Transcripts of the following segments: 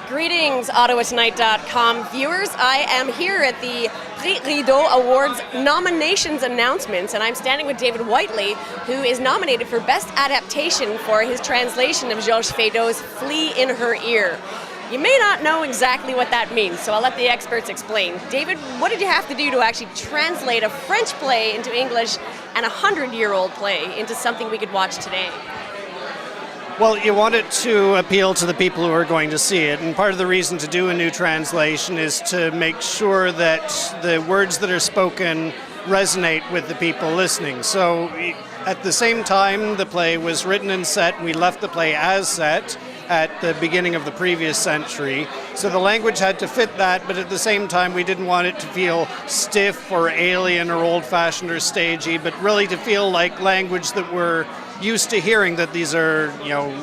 Greetings, OttawaTonight.com viewers. I am here at the Prix Rideau Awards nominations announcements, and I'm standing with David Whiteley, who is nominated for Best Adaptation for his translation of Georges Feydeau's Flea in Her Ear. You may not know exactly what that means, so I'll let the experts explain. David, what did you have to do to actually translate a French play into English and a 100-year-old play into something we could watch today? Well, you want it to appeal to the people who are going to see it, and part of the reason to do a new translation is to make sure that the words that are spoken resonate with the people listening. So at the same time the play was written and set, we left the play as set at the beginning of the previous century. So the language had to fit that, but at the same time we didn't want it to feel stiff or alien or old-fashioned or stagey, but really to feel like language that we're used to hearing, that these are,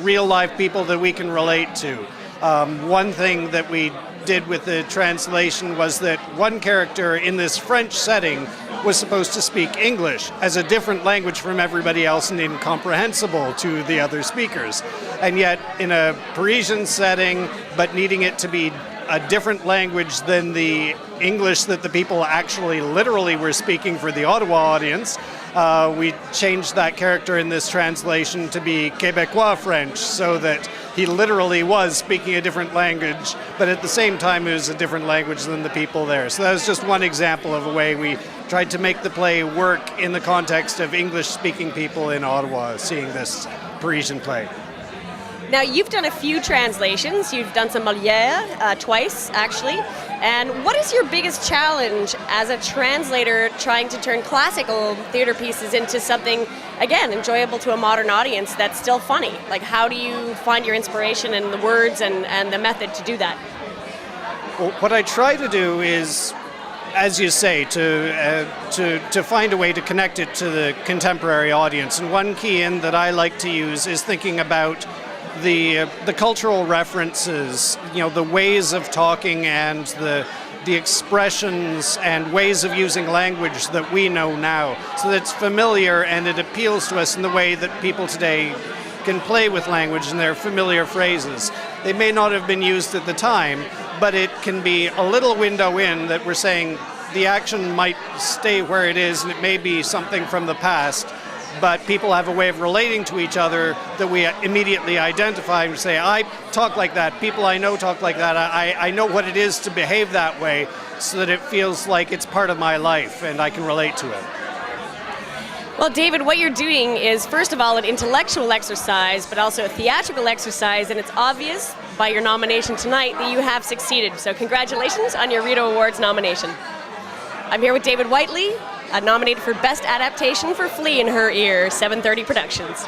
real live people that we can relate to. One thing that we did with the translation was that one character in this French setting was supposed to speak English as a different language from everybody else and incomprehensible to the other speakers. And yet in a Parisian setting, but needing it to be a different language than the English that the people actually literally were speaking for the Ottawa audience, we changed that character in this translation to be Québécois French, so that he literally was speaking a different language, but at the same time it was a different language than the people there. So that was just one example of a way we tried to make the play work in the context of English-speaking people in Ottawa seeing this Parisian play. Now, you've done a few translations. You've done some Molière, twice, actually. And what is your biggest challenge as a translator trying to turn classical theater pieces into something, again, enjoyable to a modern audience that's still funny? Like, how do you find your inspiration and the words and the method to do that? Well, what I try to do is, as you say, to find a way to connect it to the contemporary audience. And one key in that I like to use is thinking about the cultural references, the ways of talking and the expressions and ways of using language that we know now, so that it's familiar and it appeals to us in the way that people today can play with language and their familiar phrases. They may not have been used at the time, but it can be a little window in that we're saying the action might stay where it is and it may be something from the past, but people have a way of relating to each other that we immediately identify and say, I talk like that, people I know talk like that, I know what it is to behave that way, so that it feels like it's part of my life and I can relate to it. Well, David, what you're doing is, first of all, an intellectual exercise, but also a theatrical exercise, and it's obvious by your nomination tonight that you have succeeded. So congratulations on your Rideau Awards nomination. I'm here with David Whiteley, nominated for Best Adaptation for Flea in Her Ear, 730 Productions.